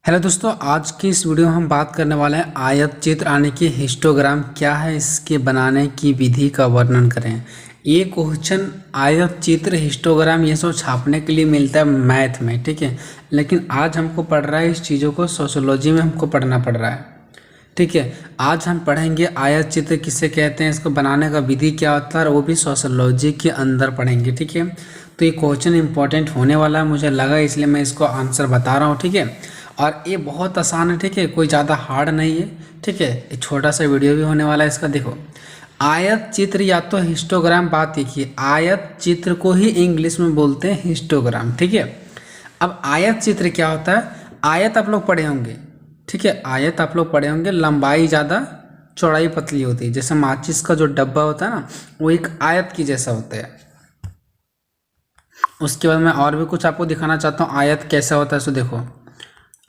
Hello दोस्तों, आज की इस वीडियो में हम बात करने वाले हैं आयत चित्र यानी कि हिस्टोग्राम क्या है, इसके बनाने की विधि का वर्णन करें। ये क्वेश्चन आयत चित्र हिस्टोग्राम ये सब छापने के लिए मिलता है मैथ में, ठीक है। लेकिन आज हमको पढ़ रहा है, इस चीज़ों को सोशियोलॉजी में हमको पढ़ना पड़ रहा है, ठीक है। आज हम पढ़ेंगे आयत चित्र किसे कहते हैं, इसको बनाने का विधि क्या होता है, और वो भी सोशियोलॉजी के अंदर पढ़ेंगे, ठीक है। तो ये क्वेश्चन इंपॉर्टेंट होने वाला है, मुझे लगा, इसलिए मैं इसको आंसर बता रहा हूँ, ठीक है। और ये बहुत आसान है, ठीक है, कोई ज़्यादा हार्ड नहीं है, ठीक है। एक छोटा सा वीडियो भी होने वाला है इसका। देखो, आयत चित्र या तो हिस्टोग्राम, बात देखिए, आयत चित्र को ही इंग्लिश में बोलते हैं हिस्टोग्राम, ठीक है। अब आयत चित्र क्या होता है? आयत आप लोग पढ़े होंगे, ठीक है। आयत आप लोग पढ़े होंगे, लंबाई ज़्यादा चौड़ाई पतली होती है। जैसे माचिस का जो डब्बा होता है ना, वो एक आयत की जैसा होता है। उसके बाद मैं और भी कुछ आपको दिखाना चाहता हूँ आयत कैसा होता है। सो देखो,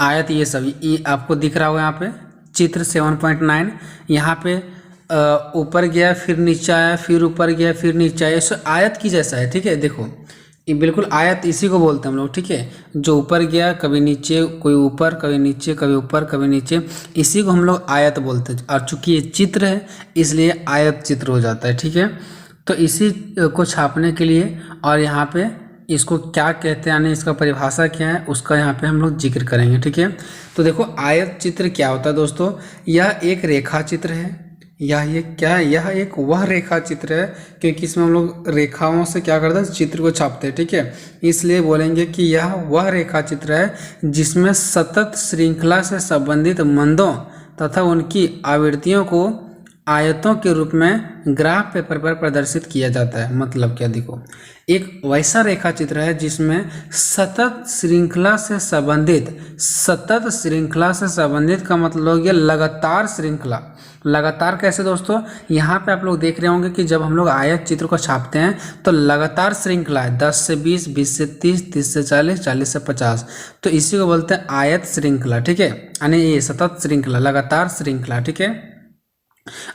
आयत ये सभी ये आपको दिख रहा होगा यहाँ पे, चित्र 7.9। यहाँ पे ऊपर गया, फिर नीचे आया, फिर ऊपर गया, फिर नीचे आया। सो आयत की जैसा है, ठीक है। देखो, ये बिल्कुल आयत इसी को बोलते हैं हम लोग, ठीक है। जो ऊपर गया, कभी नीचे, कोई ऊपर, कभी नीचे, कभी ऊपर, कभी नीचे, इसी को हम लोग आयत बोलते हैं। और चूंकि ये चित्र है, इसलिए आयत चित्र हो जाता है, ठीक है। तो इसी को छापने के लिए, और यहाँ पे इसको क्या कहते हैं यानी इसका परिभाषा क्या है, उसका यहाँ पे हम लोग जिक्र करेंगे, ठीक है। तो देखो, आयत चित्र क्या होता है दोस्तों, यह एक रेखा चित्र है। ये क्या है? यह एक वह रेखा चित्र है, क्योंकि इसमें हम लोग रेखाओं से क्या करते हैं, चित्र को छापते हैं, ठीक है। इसलिए बोलेंगे कि यह वह रेखा चित्र है जिसमें सतत श्रृंखला से संबंधित मंदों तथा उनकी आवृत्तियों को आयतों के रूप में ग्राफ पेपर पर प्रदर्शित किया जाता है। मतलब क्या? देखो, एक वैसा रेखा चित्र है जिसमें सतत श्रृंखला से संबंधित का मतलब हो गया लगातार श्रृंखला। लगातार कैसे दोस्तों? यहाँ पे आप लोग देख रहे होंगे कि जब हम लोग आयत चित्र को छापते हैं तो लगातार श्रृंखला है, 10 से 20, 20 से 30, 30 से 40, 40 से 50। तो इसी को बोलते हैं आयत श्रृंखला, ठीक है। यानी ये सतत श्रृंखला, लगातार श्रृंखला, ठीक है।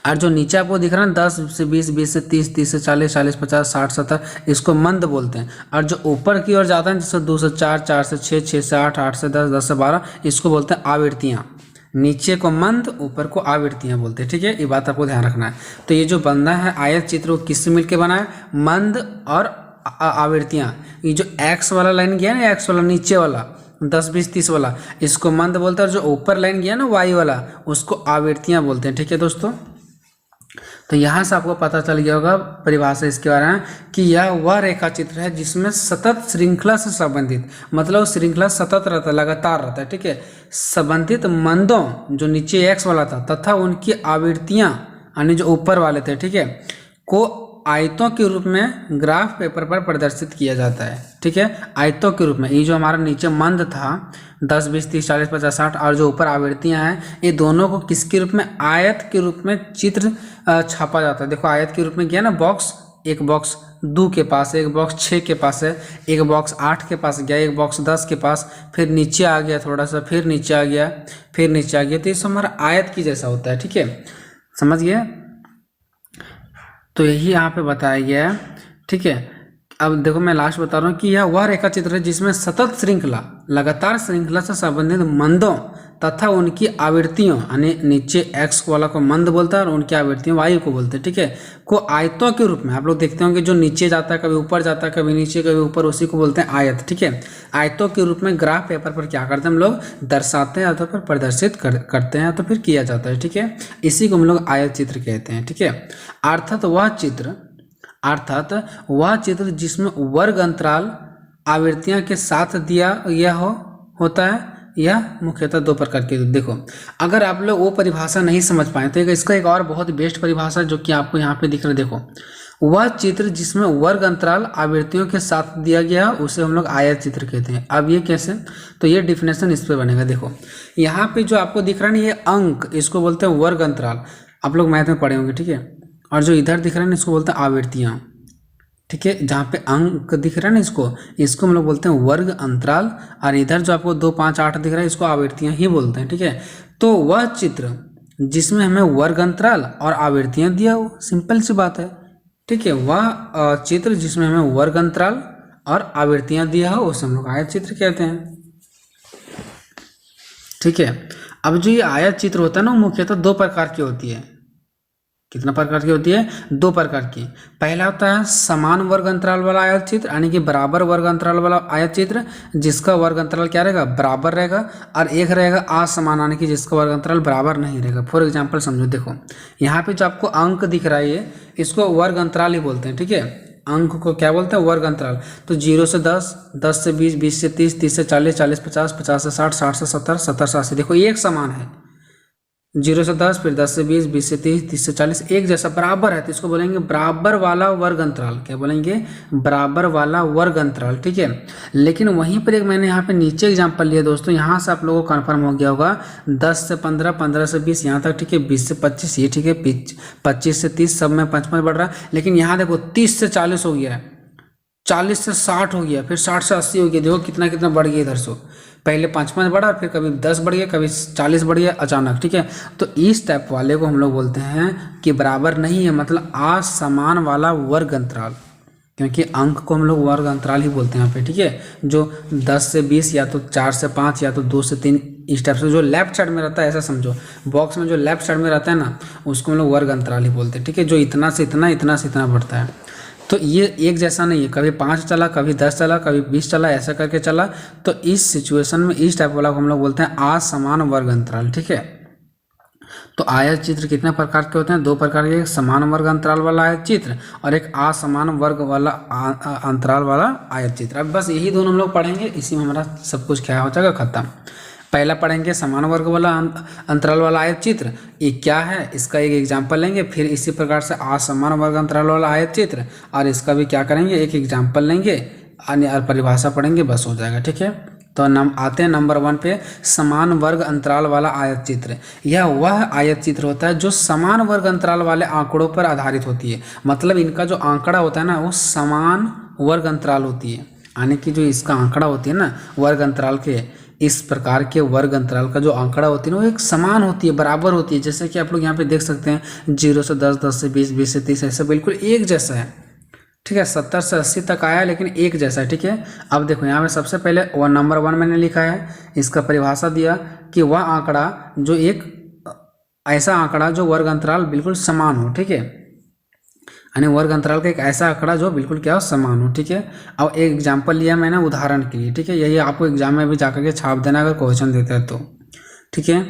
और जो नीचे आपको दिख रहा है 10 से 20, 20 से 30, 30 से 40, 40, 50, 60, 70, इसको मंद बोलते हैं। और जो ऊपर की ओर जाता है, जैसे 2 से 4, 4 से 6, 6 से 8, 8 से 10, 10 से 12, इसको बोलते हैं आवृत्तियाँ। नीचे को मंद, ऊपर को आवृत्तियाँ बोलते हैं, ठीक है। ये बात आपको ध्यान रखना है। तो ये जो बना है आयत चित्र, वो किससे मिलकर बना है? मंद और आवृत्तियाँ। ये जो एक्स वाला लाइन गया ना, एक्स वाला नीचे वाला 10, 20, 30 वाला, इसको मंद बोलते हैं। और जो ऊपर लाइन गया ना वाई वाला, उसको आवृत्तियाँ बोलते हैं, ठीक है दोस्तों। तो यहाँ से आपको पता चल गया होगा परिभाषा इसके बारे में कि यह वह रेखा चित्र है जिसमें सतत श्रृंखला से संबंधित, मतलब श्रृंखला सतत रहता है, लगातार रहता है, ठीक है। संबंधित मंदों, जो नीचे एक्स वाला था, तथा उनकी आवृत्तियाँ यानी जो ऊपर वाले थे, ठीक है, को आयतों के रूप में ग्राफ पेपर पर प्रदर्शित किया जाता है, ठीक है। आयतों के रूप में, ये जो हमारा नीचे मंद था 10, 20, 30, 40, 50, 60, और जो ऊपर आवृत्तियां हैं, ये दोनों को किसके रूप में? आयत के रूप में चित्र छापा जाता है। देखो, आयत के रूप में क्या है ना, बॉक्स, एक बॉक्स 2 के पास है, एक बॉक्स 6 के पास है, एक बॉक्स 8 के पास गया, एक बॉक्स 10 के पास, फिर नीचे आ गया थोड़ा सा, फिर नीचे आ गया, फिर नीचे आ गया। तो ये सब हमारा आयत की जैसा होता है, ठीक है, समझ गया। तो यही यहाँ पे बताया गया है, ठीक है। अब देखो, मैं लास्ट बता रहा हूँ कि यह वह रेखा चित्र है जिसमें सतत श्रृंखला, लगातार श्रृंखला से संबंधित मंदों तथा उनकी आवृत्तियों, यानी नीचे एक्स वाला को मंद बोलता है और उनकी आवृत्तियों वायु को बोलते हैं, ठीक है, को आयतों के रूप में। आप लोग देखते होंगे जो नीचे जाता है, कभी ऊपर जाता है, कभी नीचे, कभी ऊपर, उसी को बोलते हैं आयत, ठीक है। आयतों के रूप में ग्राफ पेपर पर क्या करते हैं हम लोग? दर्शाते हैं, या तो फिर प्रदर्शित करते हैं, या तो फिर किया जाता है, ठीक है। इसी को हम लोग आयत चित्र कहते हैं, ठीक है। अर्थात वह चित्र जिसमें वर्ग अंतराल आवृत्तियां के साथ दिया गया होता है। यह मुख्यतः 2 प्रकार के। देखो, अगर आप लोग वो परिभाषा नहीं समझ पाए तो इसका एक और बहुत बेस्ट परिभाषा जो कि आपको यहाँ पे दिख रहा है, देखो, वह चित्र जिसमें वर्ग अंतराल आवृत्तियों के साथ दिया गया, उसे हम लोग आयत चित्र कहते हैं। अब ये कैसे? तो ये डिफिनेशन इस पे बनेगा। देखो, यहाँ पे जो आपको दिख रहा है ना, ये अंक, इसको बोलते हैं वर्ग अंतराल। आप लोग मैथ में पढ़े होंगे, ठीक है। और जो इधर दिख रहा है ना, इसको बोलते हैं आवृत्तियाँ, ठीक है। जहाँ पे अंक दिख रहा है ना, इसको हम लोग बोलते हैं वर्ग अंतराल। और इधर जो आपको 2, 5, 8 दिख रहा है, इसको आवृत्तियाँ ही बोलते हैं, ठीक है। तो वह चित्र जिसमें हमें वर्ग अंतराल और आवृत्तियाँ दिया हो, सिंपल सी बात है, ठीक है। वह चित्र जिसमें हमें वर्ग अंतराल और आवृत्तियाँ दिया हो, उसे हम लोग आयत चित्र कहते हैं, ठीक है। अब जो ये आयत चित्र होता है ना, मुख्यतः दो प्रकार की होती है। कितना प्रकार की होती है? दो प्रकार की। पहला होता है समान वर्ग अंतराल वाला आयत चित्र, यानी कि बराबर वर्ग अंतराल वाला आयत चित्र जिसका वर्ग अंतराल क्या रहेगा? बराबर रहेगा। और एक रहेगा असमान, यानी कि जिसका वर्ग अंतराल बराबर नहीं रहेगा। फॉर एग्जाम्पल समझो, देखो यहाँ पे जो आपको अंक दिख रहा है इसको वर्ग अंतराल ही बोलते हैं। ठीक है, अंक को क्या बोलते हैं? वर्ग अंतराल। तो 0 से 10, 10 से 20, 20 से 30, 30 से 40, 40 से 50, 50 से 60, 60 से 70, 70 से 80। देखो एक समान है। 0 से 10, फिर 10 से 20, 20 से 30, 30 से 40, एक जैसा बराबर है, तो इसको बोलेंगे बराबर वाला वर्ग अंतराल। क्या बोलेंगे? बराबर वाला वर्ग अंतराल। ठीक है, लेकिन वहीं पर एक मैंने यहाँ पे नीचे एग्जांपल लिया दोस्तों, यहाँ से आप लोगों को कन्फर्म हो गया होगा 10 से 15, 15 से 20 यहाँ तक। ठीक है, 20 से 25 ये ठीक है, 25 से 30 सब में 5 5 बढ़ रहा है। लेकिन यहाँ देखो 30 से 40 हो गया है, 40 से 60 हो गया, फिर 60 से 80 हो गया। देखो कितना कितना बढ़ गया इधर से। पहले 5 5 बढ़ा, फिर कभी 10 बढ़ गया, कभी 40 बढ़ गया अचानक। ठीक है, तो इस टाइप वाले को हम लोग बोलते हैं कि बराबर नहीं है, मतलब असमान वाला वर्ग अंतराल। क्योंकि अंक को हम लोग वर्ग अंतराल ही बोलते हैं यहाँ पे। ठीक है, जो 10 से 20 या तो 4 से 5 या तो 2 से 3 इस टाइप से जो लेफ्ट साइड में रहता है, ऐसा समझो बॉक्स में जो लेफ्ट साइड में रहता है ना, उसको हम लोग वर्ग अंतराल ही बोलते हैं। ठीक है, जो इतना से इतना, इतना से इतना बढ़ता है। तो ये एक जैसा नहीं है, कभी 5 चला, कभी 10 चला, कभी 20 चला, ऐसा करके चला। तो इस सिचुएशन में इस टाइप वाला को हम लोग बोलते हैं असमान वर्ग अंतराल। ठीक है, तो आयत चित्र कितने प्रकार के होते हैं? दो प्रकार के, एक समान वर्ग अंतराल वाला आयत चित्र और एक असमान वर्ग वाला अंतराल वाला आयत चित्र। अब बस यही दोनों हम लोग पढ़ेंगे, इसी में हमारा सब कुछ क्या हो जाएगा? खत्म। पहला पढ़ेंगे समान वर्ग वाला अंतराल वाला आयत चित्र, ये क्या है इसका एक एग्जाम्पल लेंगे। फिर इसी प्रकार से असमान वर्ग अंतराल वाला आयत चित्र, और इसका भी क्या करेंगे? एक एग्जाम्पल लेंगे, अन्य परिभाषा पढ़ेंगे, बस हो जाएगा। ठीक है, तो आते हैं नंबर 1 पे, समान वर्ग अंतराल वाला आयत चित्र। यह वह आयत चित्र होता है जो समान वर्ग अंतराल वाले आंकड़ों पर आधारित होती है। मतलब इनका जो आंकड़ा होता है ना, वो समान वर्ग अंतराल होती है, यानी कि जो इसका आंकड़ा होती है ना वर्ग अंतराल के, इस प्रकार के वर्ग अंतराल का जो आंकड़ा होती है ना, वो एक समान होती है, बराबर होती है। जैसे कि आप लोग यहाँ पे देख सकते हैं 0 से 10, 10 से 20, 20 से 30, ऐसे बिल्कुल एक जैसा है। ठीक है, 70 से 80 तक आया, लेकिन एक जैसा है। ठीक है, अब देखो यहाँ पे सबसे पहले नंबर 1 मैंने लिखा है, इसका परिभाषा दिया कि वह आंकड़ा जो एक ऐसा आंकड़ा जो वर्ग अंतराल बिल्कुल समान हो। ठीक है, यानी वर्ग अंतराल का एक ऐसा आंकड़ा जो बिल्कुल क्या हो? समान हो। ठीक है, अब एक एग्जाम्पल लिया मैंने उदाहरण के लिए। ठीक है, यही आपको एग्जाम में भी जाकर के छाप देना अगर क्वेश्चन देते हैं तो। ठीक है,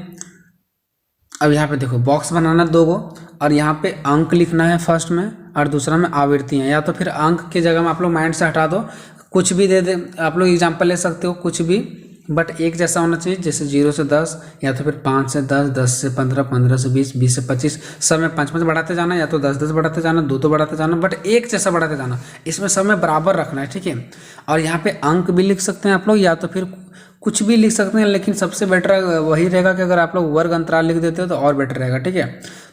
अब यहाँ पे देखो बॉक्स बनाना 2 गो, और यहाँ पे अंक लिखना है फर्स्ट में, और दूसरा में आवृत्तियाँ। या तो फिर अंक की जगह में आप लोग माइंड से हटा दो, कुछ भी दे दे, आप लोग एग्जाम्पल ले सकते हो कुछ भी, बट एक जैसा होना चाहिए। जैसे 0 से 10, या तो फिर 5 से 10, 10 से 15, 15 से 20, 20 से 25, सब में 5 5 बढ़ाते जाना, या तो 10 10 बढ़ाते जाना, 2 2 बढ़ाते जाना, बट एक जैसा बढ़ाते जाना। इसमें सब में बराबर रखना है। ठीक है, और यहाँ पे अंक भी लिख सकते हैं आप लोग, या तो फिर कुछ भी लिख सकते हैं, लेकिन सबसे बेटर वही रहेगा कि अगर आप लोग वर्ग अंतराल लिख देते हो तो और बेटर रहेगा। ठीक है,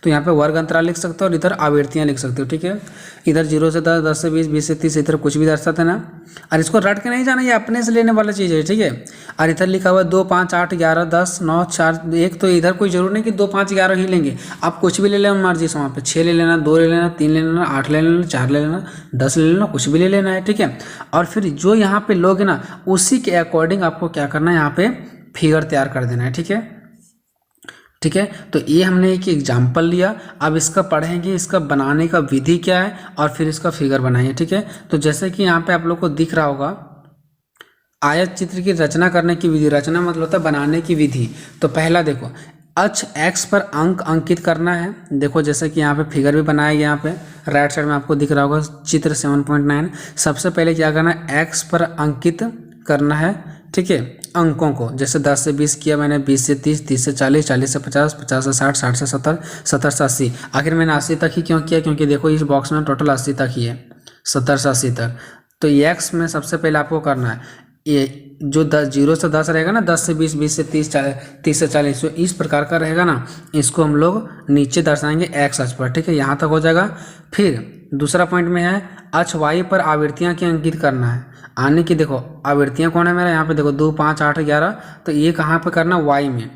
तो यहाँ पे वर्ग अंतराल लिख सकते हो और इधर आवृत्तियाँ लिख सकते हो। ठीक है, इधर 0 से 10, 10 से 20, 20 से 30, इधर कुछ भी दर्शाते ना, और इसको रट के नहीं जाना, ये अपने से लेने वाला चीज़ है। ठीक है, और इधर लिखा हुआ 2 5 8 11 10 9 4 1, तो इधर कोई जरूर नहीं कि 2 5 11 ही लेंगे, आप कुछ भी ले लेना मर्जी से। वहाँ पे 6 ले लेना, 2 ले लेना, 3 ले लेना, 8 ले लेना, 4 ले लेना, 10 ले लेना, कुछ भी ले लेना है। ठीक है, और फिर जो यहाँ पे लोग ना, उसी के अकॉर्डिंग आपको क्या करना है, यहाँ पे फिगर तैयार कर देना है। ठीक है, ठीक है, तो ये हमने एक एग्जाम्पल लिया। अब इसका पढ़ेंगे, इसका बनाने का विधि क्या है, और फिर इसका फिगर बनाइए। ठीक है, तो जैसे कि यहाँ पे आप लोग को दिख रहा होगा आयत चित्र की रचना करने की विधि। रचना मतलब होता है बनाने की विधि। तो पहला देखो, अक्ष एक्स पर अंक अंकित करना है। देखो जैसे कि यहाँ पे फिगर भी बनाया गया, यहाँ पे राइट साइड में आपको दिख रहा होगा चित्र 7.9। सबसे पहले क्या करना है, एक्स पर अंकित करना है। ठीक है, अंकों को, जैसे 10 से 20 किया मैंने, 20 से 30, 30 से 40, 40 से 50, 50 से 60, 60 से 70, 70 से 80। आखिर मैंने 80 तक ही क्यों किया? क्योंकि देखो इस बॉक्स में टोटल 80 तक ही है, 70 से 80 तक। तो एक्स में सबसे पहले आपको करना है, ये जो 0 से 10 रहेगा ना, 10 से 20, 20 से 30, 30 से 40, तो इस प्रकार का रहेगा ना, इसको हम लोग नीचे दर्शाएंगे एक्स अक्ष पर। ठीक है, यहाँ तक हो जाएगा। फिर दूसरा पॉइंट में है अक्ष वाई पर आवृत्तियाँ की अंकित करना है। आने की देखो आवृत्तियाँ कौन है मेरा, यहाँ पे देखो 2 5 8 11, तो ये कहाँ पे करना, वाई में।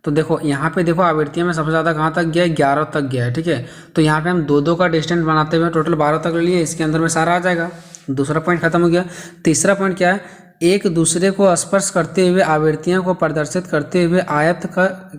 तो देखो यहाँ पे देखो आवृत्तियाँ में सबसे ज़्यादा कहाँ तक गया है, 11 तक गया है। ठीक है, तो यहाँ पे हम 2 2 का डिस्टेंस बनाते हुए टोटल 12 तक ले लिए, इसके अंदर में सारा आ जाएगा। दूसरा पॉइंट खत्म हो गया। तीसरा पॉइंट क्या है, एक दूसरे को स्पर्श करते हुए आवृत्तियों को प्रदर्शित करते हुए आयत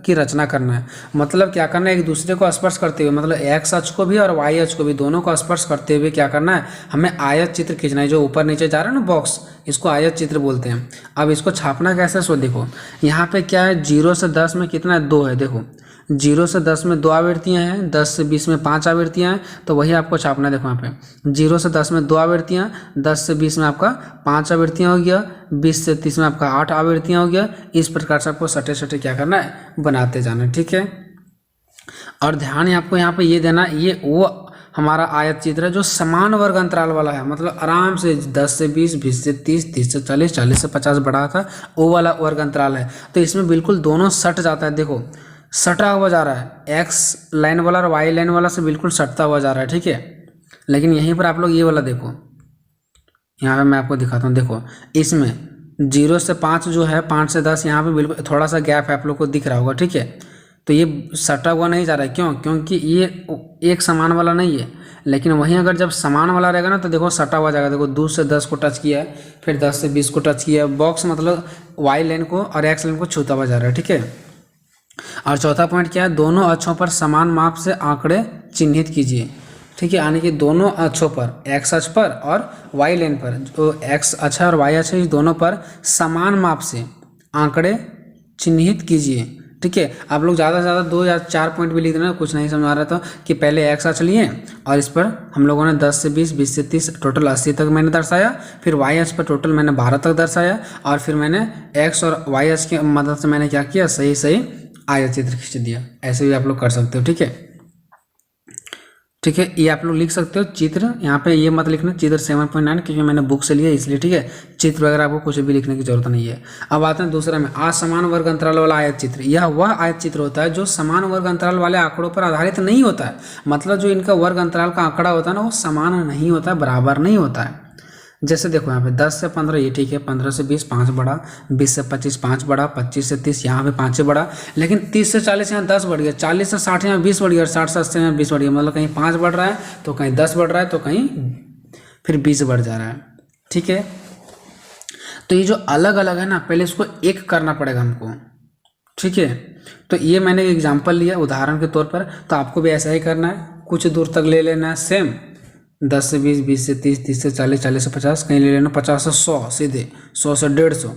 की रचना करना है। मतलब क्या करना है, एक दूसरे को स्पर्श करते हुए, मतलब एक्स अक्ष को भी और वाई अक्ष को भी, दोनों को स्पर्श करते हुए क्या करना है, हमें आयत चित्र खींचना है। जो ऊपर नीचे जा रहा है ना बॉक्स, इसको आयत चित्र बोलते हैं। अब इसको छापना कैसे, सो देखो यहाँ पे क्या है, 0 से 10 में कितना है, 2 है। देखो 0 से 10 में 2 आवृत्तियाँ हैं, 10 से 20 में 5 आवृत्तियाँ हैं, तो वही आपको छापना है। देखो यहाँ पे 0 से 10 में 2 आवृत्तियाँ, 10 से 20 में आपका 5 आवृत्तियाँ हो गया, 20 से 30 में आपका 8 आवृत्तियाँ हो गया। इस प्रकार से आपको सटे सटे क्या करना है, बनाते जाना है, ठीक है। और ध्यान आपको यहाँ पे ये देना, ये वो हमारा आयत चित्र है जो समान वर्ग अंतराल वाला है। मतलब आराम से 10 से 20, 20 से 30, 30 से 40, 40 से 50 बढ़ा था, वो वाला वर्ग अंतराल है। तो इसमें बिल्कुल दोनों सट जाता है। देखो सटा हुआ जा रहा है, एक्स लाइन वाला और वाई लाइन वाला से बिल्कुल सटता हुआ जा रहा है, ठीक है। लेकिन यहीं पर आप लोग ये वाला देखो, यहाँ पे मैं आपको दिखाता हूँ। देखो इसमें 0 से 5 जो है, 5 से 10 यहाँ पे बिल्कुल थोड़ा सा गैप है, आप लोग को दिख रहा होगा, ठीक है। तो ये सटा हुआ नहीं जा रहा है, क्यों? क्योंकि ये एक समान वाला नहीं है। लेकिन वहीं अगर जब समान वाला रहेगा ना, तो देखो सटा हुआ जाएगा। देखो 2 से 10 को टच किया है, फिर 10 से 20 को टच किया है। बॉक्स मतलब वाई लाइन को और एक्स लाइन को छूता हुआ जा रहा है, ठीक है। और चौथा पॉइंट क्या है, दोनों अक्षों पर समान माप से आंकड़े चिन्हित कीजिए, ठीक है। यानी कि दोनों अक्षों पर, एक्स अक्ष पर और वाई लाइन पर, जो एक्स अक्ष और वाई अक्ष है, इस दोनों पर समान माप से आंकड़े चिन्हित कीजिए, ठीक है। आप लोग ज़्यादा से ज़्यादा 2 या 4 पॉइंट भी लिख देना, कुछ नहीं समझ आ रहा था कि पहले एक्स अक्ष लिए और इस पर हम लोगों ने 10 से 20, 20 से 30, टोटल 80 तक मैंने दर्शाया। फिर वाई अक्ष पर टोटल मैंने 12 तक दर्शाया, और फिर मैंने एक्स और वाई अक्ष की मदद से मैंने क्या किया, सही सही आयत चित्र खींच दिया। ऐसे भी आप लोग कर सकते हो, ठीक है, ठीक है। ये आप लोग लिख सकते हो चित्र, यहाँ पे ये मत लिखना चित्र 7.9, क्योंकि मैंने बुक से लिया इसलिए, ठीक है। चित्र वगैरह आपको कुछ भी लिखने की जरूरत नहीं है। अब आते हैं दूसरा में, असमान वर्ग अंतराल वाला आयत चित्र। यह वह आयत चित्र होता है जो समान वर्ग अंतराल वाले आंकड़ों पर आधारित नहीं होता है। मतलब जो इनका वर्ग अंतराल का आंकड़ा होता है ना, वो समान नहीं होता है, बराबर नहीं होता है। जैसे देखो यहाँ पे 10 से 15 ये ठीक है, 15 से 20 5 बढ़ा, 20 से 25 5 बढ़ा, 25 से 30 यहाँ पे 5 बढ़ा। लेकिन 30 से 40 यहाँ 10 बढ़ गया, 40 से 60 यहाँ 20 बढ़ गया, 60 से 80 यहाँ 20 बढ़ गया। मतलब कहीं 5 बढ़ रहा है तो कहीं 10 बढ़ रहा है तो कहीं फिर 20 बढ़ जा रहा है, ठीक है। तो ये जो अलग अलग है ना, पहले इसको एक करना पड़ेगा हमको, ठीक है। तो ये मैंने एक एग्जाम्पल लिया उदाहरण के तौर पर, तो आपको भी ऐसा ही करना है। कुछ दूर तक ले लेना है सेम, 10 से 20, 20 से 30, 30 से 40, 40 से 50, कहीं ले लेना 50 से 100 सीधे, 100 से 150,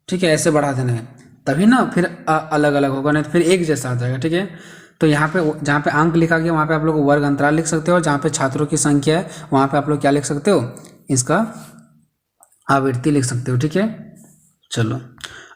ठीक है। ऐसे बढ़ा देना है, तभी ना फिर अलग अलग होगा, नहीं तो फिर एक जैसा आ जाएगा, ठीक है। तो यहाँ पे जहाँ पे अंक लिखा गया वहाँ पे आप लोग वर्ग अंतराल लिख सकते हो, और जहाँ पे छात्रों की संख्या है वहाँ पे आप लोग क्या लिख सकते हो, इसका आवृत्ति लिख सकते हो, ठीक है। चलो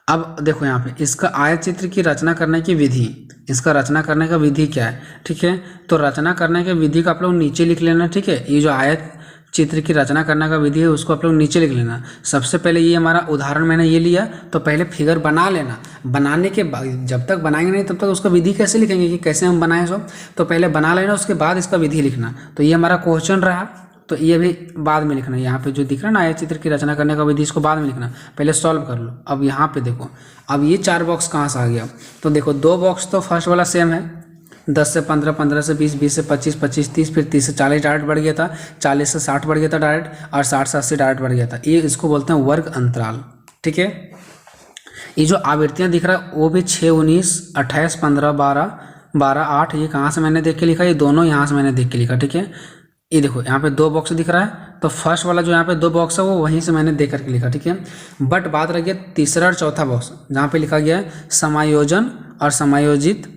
अब देखो यहाँ पे इसका आयत चित्र की रचना करने की विधि, इसका रचना करने का विधि क्या है, ठीक है। तो रचना करने के विधि को आप लोग नीचे लिख लेना, ठीक है। ये जो आयत चित्र की रचना करने का विधि है उसको आप लोग नीचे लिख लेना। सबसे पहले ये हमारा उदाहरण मैंने ये लिया, तो पहले फिगर बना लेना। बनाने के बाद जब तक बनाएंगे नहीं तब तक उसका विधि कैसे लिखेंगे कि कैसे हम बनाएं सब, तो पहले बना लेना, उसके बाद इसका विधि लिखना। तो ये हमारा क्वेश्चन रहा, तो ये भी बाद में लिखना। यहाँ पे जो दिख रहा है ना आयत चित्र की रचना करने का विधि, इसको बाद में लिखना, पहले सॉल्व कर लो। अब यहाँ पे देखो, अब ये 4 बॉक्स कहाँ से आ गया, तो देखो 2 बॉक्स तो फर्स्ट वाला सेम है, 10 से 15, 15 से 20, 20 से 25, 25 30, फिर 30 से 40 डायरेक्ट बढ़ गया था, 40 से 60 बढ़ गया था डायरेक्ट, और 60 से 80 डायरेक्ट बढ़ गया था। ये इसको बोलते हैं वर्ग अंतराल, ठीक है। ये जो आवृत्तियाँ दिख रहा है वो भी 6, 19, 28, 15, 12, 12, 8, ये कहाँ से मैंने देख के लिखा, ये दोनों यहाँ से मैंने देख के लिखा, ठीक है। ये देखो यहाँ पे 2 बॉक्स दिख रहा है, तो फर्स्ट वाला जो यहाँ पे 2 बॉक्स है वो वहीं से मैंने देख करके लिखा, ठीक है। बट बात रह गया तीसरा और चौथा बॉक्स, जहाँ पे लिखा गया है समायोजन और समायोजित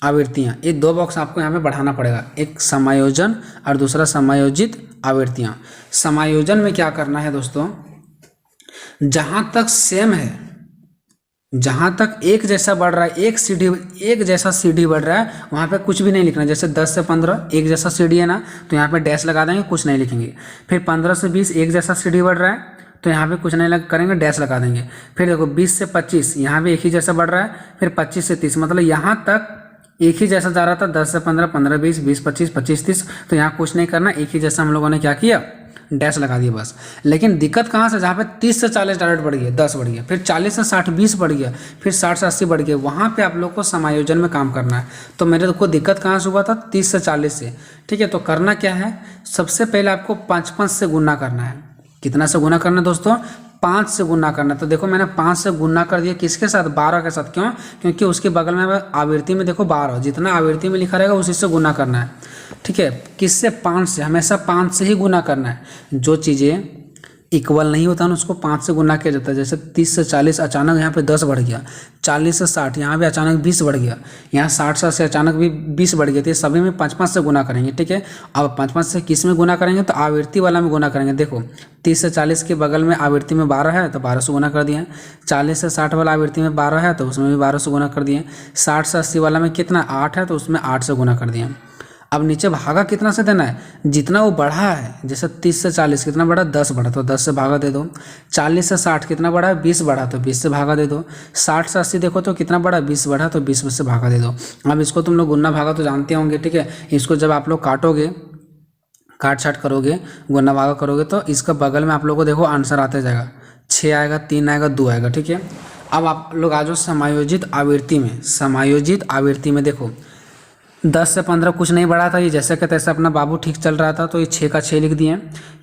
आवृत्तियाँ। ये 2 बॉक्स आपको यहाँ पे बढ़ाना पड़ेगा, एक समायोजन और दूसरा समायोजित आवृत्तियाँ। समायोजन में क्या करना है दोस्तों, जहाँ तक सेम है, जहाँ तक एक जैसा बढ़ रहा है, एक जैसा सीढ़ी बढ़ रहा है, वहाँ पे कुछ भी नहीं लिखना। जैसे 10 से 15 एक जैसा सीढ़ी है ना, तो यहाँ पे डैश लगा देंगे, कुछ नहीं लिखेंगे। फिर 15 से 20 एक जैसा सीढ़ी बढ़ रहा है, तो यहाँ पे कुछ नहीं करेंगे, डैश लगा देंगे। फिर देखो 20 से 25 यहाँ पे एक ही जैसा बढ़ रहा है, फिर 25 से 30 मतलब यहाँ तक एक ही जैसा जा रहा था, 10 से 15, 15 20, 20 25, 25 30, तो यहाँ कुछ नहीं करना, एक ही जैसा हम लोगों ने क्या किया, डैश लगा दिया बस। लेकिन दिक्कत कहाँ से, जहाँ पे 30 से 40 डायरेक्ट बढ़ गया, 10 बढ़ गया, फिर 40 से 60 20 बढ़ गया, फिर 60 से 80 बढ़ गया, वहाँ पे आप लोग को समायोजन में काम करना है। तो मेरे को दिक्कत कहाँ से हुआ था, 30 से 40 से, ठीक है। तो करना क्या है, सबसे पहले आपको 55 से गुना करना है, कितना से गुना करना है दोस्तों, 5 से गुना करना है। तो देखो मैंने 5 से गुना कर दिया, किसके साथ, 12 के साथ। क्यों, क्योंकि उसके बगल में आवृत्ति में देखो 12, जितना आवृत्ति में लिखा रहेगा उसी से गुना करना है। ठीक है, किससे, 5 से, हमेशा 5 से ही गुना करना है। जो चीज़ें इक्वल नहीं होता ना उसको 5 से गुना किया जाता है। जैसे 30 से 40 अचानक यहाँ पे 10 बढ़ गया, 40 से 60 यहाँ भी अचानक 20 बढ़ गया, यहाँ 60 से 80 अचानक भी 20 बढ़ गया। तो ये सभी में 5-5 से गुना करेंगे। ठीक है, अब 5-5 से किस में गुना करेंगे, तो आवृत्ति वाला में गुना करेंगे। देखो 30 से 40 के बगल में आवृत्ति में 12 है तो 12 से गुना कर दिए। 40 से 60 वाला आवृत्ति में 12 है तो उसमें भी 12 से गुना कर दिए। 60 से 80 वाला में कितना, 8 है तो उसमें 8 से गुना कर दिए। अब नीचे भागा कितना से देना है, जितना वो बढ़ा है। जैसे 30 से 40 कितना बढ़ा, 10 बढ़ा तो 10 से भागा दे दो। 40 से 60 कितना बढ़ा है, 20 बढ़ा तो 20 से भागा दे दो। 60 से 80 देखो तो कितना बढ़ा, 20 बढ़ा तो 20 में से भागा दे दो। अब इसको तुम लोग गुना भागा तो जानते होंगे। ठीक है, इसको जब आप लोग काटोगे, काट छाट करोगे, गुना भागा करोगे तो इसका बगल में आप लोग को देखो आंसर आते जाएगा, 6 आएगा, 3 आएगा, 2 आएगा। ठीक है, अब आप लोग आ जाओ समायोजित आवृत्ति में। समायोजित आवृत्ति में देखो 10 से 15 कुछ नहीं बढ़ा था, ये जैसे कि तैसे अपना बाबू ठीक चल रहा था तो ये 6 का 6 लिख दिए।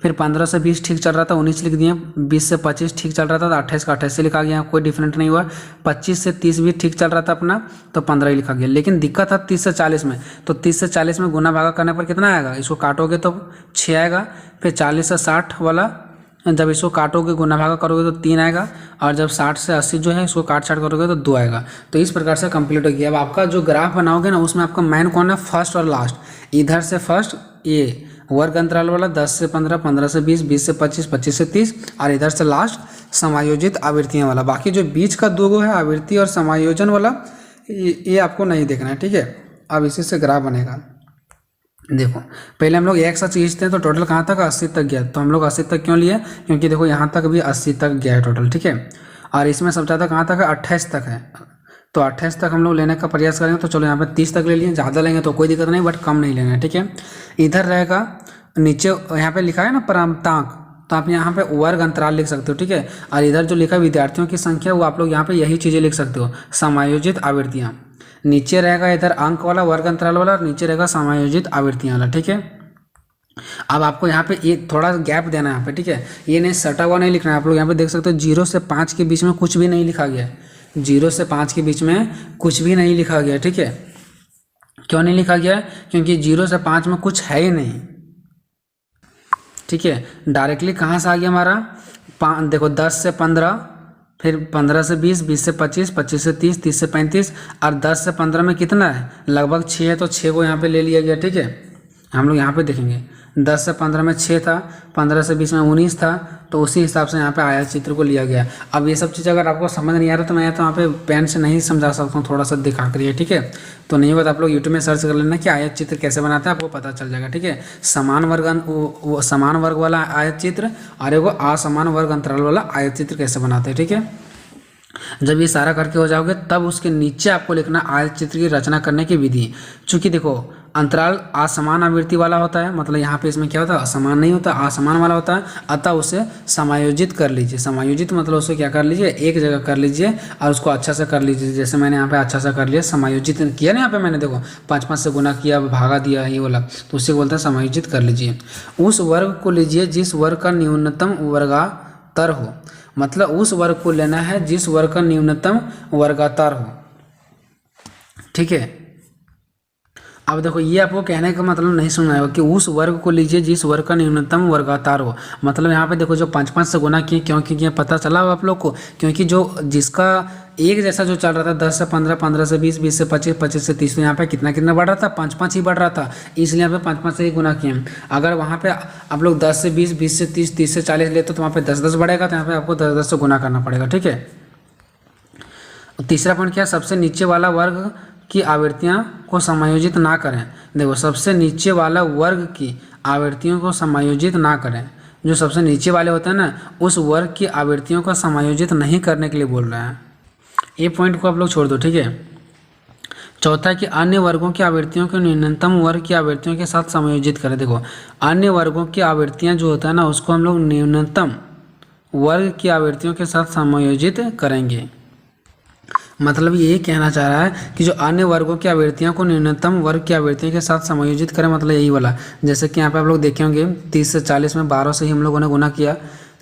फिर 15 से 20 ठीक चल रहा था, 19 लिख दिए। 20 से 25 ठीक चल रहा था तो 28 का 28 से लिखा गया, कोई डिफरेंट नहीं हुआ। 25 से 30 भी ठीक चल रहा था अपना तो 15 ही लिखा गया। लेकिन दिक्कत था 30 से 40 में, तो 30 से 40 में गुना भागा करने पर कितना आएगा, इसको काटोगे तो 6 आएगा। फिर 40 से 60 वाला जब इसको काटोगे गुना भागा करोगे तो 3 आएगा, और जब 60 से 80 जो है इसको काट छाट करोगे तो 2 आएगा। तो इस प्रकार से कंप्लीट हो गया। अब आपका जो ग्राफ बनाओगे ना उसमें आपका मैन कौन है, फर्स्ट और लास्ट। इधर से फर्स्ट ये वर्ग अंतराल वाला 10 से 15, 15 से 20, 20 से 25, 25 से 30, और इधर से लास्ट समायोजित आवृत्तियाँ वाला। बाकी जो बीच का 2 है आवृत्ति और समायोजन वाला, ये आपको नहीं देखना है। ठीक है, अब इसी से ग्राफ बनेगा। देखो पहले हम लोग एक साथ खींचते हैं तो टोटल कहाँ तक, 80 तक गया। तो हम लोग 80 तक क्यों लिए, क्योंकि देखो यहाँ तक भी 80 तक गया है टोटल। ठीक है, और इसमें सबसे ज़्यादा कहाँ तक है, 28 तक है। तो 28 तक हम लोग लेने का प्रयास करेंगे। तो चलो यहाँ पे 30 तक ले लिए, ज़्यादा लेंगे तो कोई दिक्कत नहीं, बट कम नहीं लेना है। ठीक है, इधर रहेगा नीचे यहाँ पे लिखा है ना परमतांक, तो आप यहाँ पे वर्ग अंतराल लिख सकते हो। ठीक है, और इधर जो लिखा है विद्यार्थियों की संख्या, वो आप लोग यहाँ पे यही चीज़ें लिख सकते हो, समायोजित आवृत्तियाँ। नीचे रहेगा इधर अंक वाला वर्ग अंतराल वाला, और नीचे रहेगा समायोजित आवृत्तियाँ वाला। ठीक है, अब आपको यहाँ पे ये थोड़ा गैप देना है यहाँ पे। ठीक है, ये नहीं सटा हुआ नहीं लिखना है। आप लोग यहाँ पे देख सकते हो 0 से 5 के बीच में कुछ भी नहीं लिखा गया है। 0 से 5 के बीच में कुछ भी नहीं लिखा गया। ठीक है, क्यों नहीं लिखा गया, क्योंकि 0 से 5 में कुछ है ही नहीं। ठीक है, डायरेक्टली कहाँ से आ गया हमारा, देखो 10 से 15, फिर 15 से 20, 20 से 25, 25 से 30, 30 से 35, और 10 से 15 में कितना है, लगभग 6 है तो 6 को यहाँ पे ले लिया गया। ठीक है, हम लोग यहाँ पे देखेंगे 10 से 15 में 6 था, 15 से 20 में 19 था, तो उसी हिसाब से यहाँ पे आयत चित्र को लिया गया। अब ये सब चीज़ अगर आपको समझ नहीं आ रहा तो मैं तो यहाँ पे पेन से नहीं समझा सकता हूँ, थोड़ा सा दिखा करिए। ठीक है, तो नहीं होगा तो आप लोग यूट्यूब में सर्च कर लेना कि आयत चित्र कैसे बनाते हैं, आपको पता चल जाएगा। ठीक है, समान वर्ग वाला आयत चित्र और एगो असमान वर्ग अंतराल वाला आयत चित्र कैसे बनाते हैं। ठीक है, जब ये सारा करके हो जाओगे तब उसके नीचे आपको लिखना आयत चित्र की रचना करने की विधि। चूंकि देखो अंतराल असमान आवृत्ति वाला होता है, मतलब यहाँ पे इसमें क्या होता है, असमान नहीं होता, असमान वाला होता है, अतः उसे समायोजित कर लीजिए। समायोजित मतलब उसे क्या कर लीजिए, एक जगह कर लीजिए और उसको अच्छा से कर लीजिए। जैसे मैंने यहाँ पे अच्छा सा कर लिया, समायोजित किया ना, यहाँ पे मैंने देखो 5-5 से गुना किया, भागा दिया, ये वाला, तो उसे बोलते हैं समायोजित कर लीजिए। उस वर्ग को लीजिए जिस वर्ग का न्यूनतम वर्गातर हो, मतलब उस वर्ग को लेना है जिस वर्ग का न्यूनतम वर्गाकार हो। ठीक है, अब देखो ये आपको कहने का मतलब नहीं सुना है कि उस वर्ग को लीजिए जिस वर्ग का न्यूनतम वर्गाकार हो। मतलब यहाँ पे देखो जो 5-5 से गुना किए, क्यों किए पता चला हो आप लोग को, क्योंकि जो जिसका एक जैसा जो चल रहा था 10 से 15, 15 से 20, 20 से 25, 25 से 30, तो यहाँ पे कितना बढ़ रहा था, 5-5 ही बढ़ रहा था, इसलिए यहाँ पे 5-5 से ही गुना किए। अगर वहाँ पे आप लोग 10 से 20, 20 से 30, 30 से 40 लेते तो वहाँ पे 10-10 बढ़ेगा, तो यहाँ पे आपको 10-10 से गुना करना पड़ेगा। ठीक है, तीसरा पॉइंट क्या है, सबसे नीचे वाला वर्ग की आवृत्तियाँ को समायोजित ना करें। देखो सबसे नीचे वाला वर्ग की आवृत्तियों को समायोजित ना करें, जो सबसे नीचे वाले होते हैं ना, उस वर्ग की आवृत्तियों को समायोजित नहीं करने के लिए बोल रहे हैं। ये पॉइंट को आप लोग छोड़ दो। ठीक है, चौथा कि अन्य वर्गों की आवृत्तियों को न्यूनतम वर्ग की आवृत्तियों के साथ समायोजित करें। देखो अन्य वर्गों की आवृत्तियाँ जो होता है ना, उसको हम लोग न्यूनतम वर्ग की आवृत्तियों के साथ समायोजित करेंगे। मतलब ये कहना चाह रहा है कि जो अन्य वर्गों की आवृत्तियों को न्यूनतम वर्ग की आवृत्तियों के साथ समायोजित करें, मतलब यही वाला। जैसे कि यहाँ पे आप लोग देखे होंगे 30 से 40 में 12 से ही हम लोगों ने गुना किया,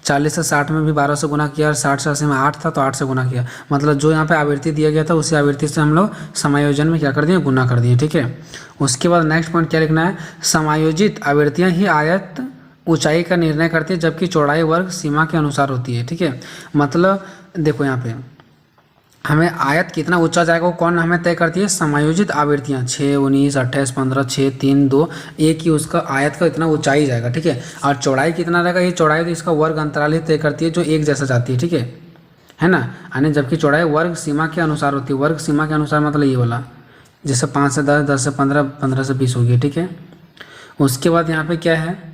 40 से 60 में भी 12 से गुना किया और 60 से 80 में 8 था तो 8 से गुना किया। मतलब जो यहाँ पे आवृत्ति दिया गया था उसी आवृत्ति से हम लोग समायोजन में क्या कर दिए, गुना कर दिए। ठीक है, उसके बाद नेक्स्ट पॉइंट क्या लिखना है, समायोजित आवृत्तियाँ ही आयत ऊंचाई का निर्णय करती है जबकि चौड़ाई वर्ग सीमा के अनुसार होती है। ठीक है, मतलब देखो यहाँ पे हमें आयत कितना ऊंचा जाएगा वो कौन हमें तय करती है, समायोजित आवृत्तियाँ 6, 19, 28, 15, 6, 3, 2 एक ही उसका आयत का इतना ऊंचाई जाएगा। ठीक है, और चौड़ाई कितना रहेगा, ये चौड़ाई तो इसका वर्ग अंतराल ही तय करती है जो एक जैसा जाती है। ठीक है ना, यानी जबकि चौड़ाई वर्ग सीमा के अनुसार होती है। वर्ग सीमा के अनुसार मतलब ये वाला, जैसे 5 से 10, 10 से 15, 15 से 20 होगी। ठीक है, उसके बाद यहाँ पे क्या है,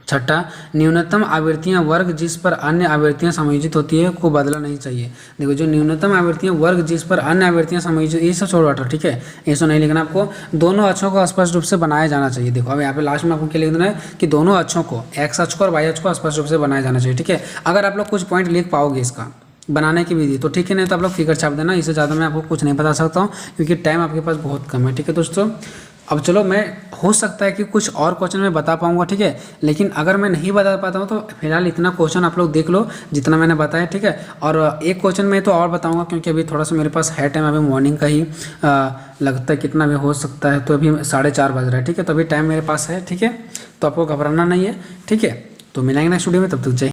छठा, न्यूनतम आवृत्तियां वर्ग जिस पर अन्य आवृत्तियां समायोजित होती है को बदलना नहीं चाहिए। देखो जो न्यूनतम आवृत्तियां वर्ग जिस पर अन्य आवृत्तियां समायोजित, ये सब छोड़ हटो। ठीक है, ये सब नहीं लिखना आपको, दोनों अक्षों को स्पष्ट रूप से बनाया जाना चाहिए। देखो अब यहाँ पे लास्ट में आपको क्या लिख देना है कि दोनों अक्षों को, एक्स अक्ष को और वाई अक्ष को स्पष्ट रूप से बनाया जाना चाहिए। ठीक है, अगर आप लोग कुछ पॉइंट लिख पाओगे इसका बनाने की विधि तो ठीक है, नहीं तो आप लोग फिगर छाप देना। इससे ज़्यादा मैं आपको कुछ नहीं बता सकता हूँ क्योंकि टाइम आपके पास बहुत कम है। ठीक है दोस्तों, अब चलो मैं हो सकता है कि कुछ और क्वेश्चन मैं बता पाऊंगा। ठीक है, लेकिन अगर मैं नहीं बता पाता हूँ तो फिलहाल इतना क्वेश्चन आप लोग देख लो जितना मैंने बताया। ठीक है, और एक क्वेश्चन मैं तो और बताऊंगा क्योंकि अभी थोड़ा सा मेरे पास है टाइम, अभी मॉर्निंग का ही लगता है कितना भी हो सकता है, तो अभी 4:30 बज रहा है। ठीक है, तो अभी टाइम मेरे पास है। ठीक है, तो आपको घबराना नहीं है। ठीक है, तो मिलेंगे नेक्स्ट वीडियो में, तब तक जय।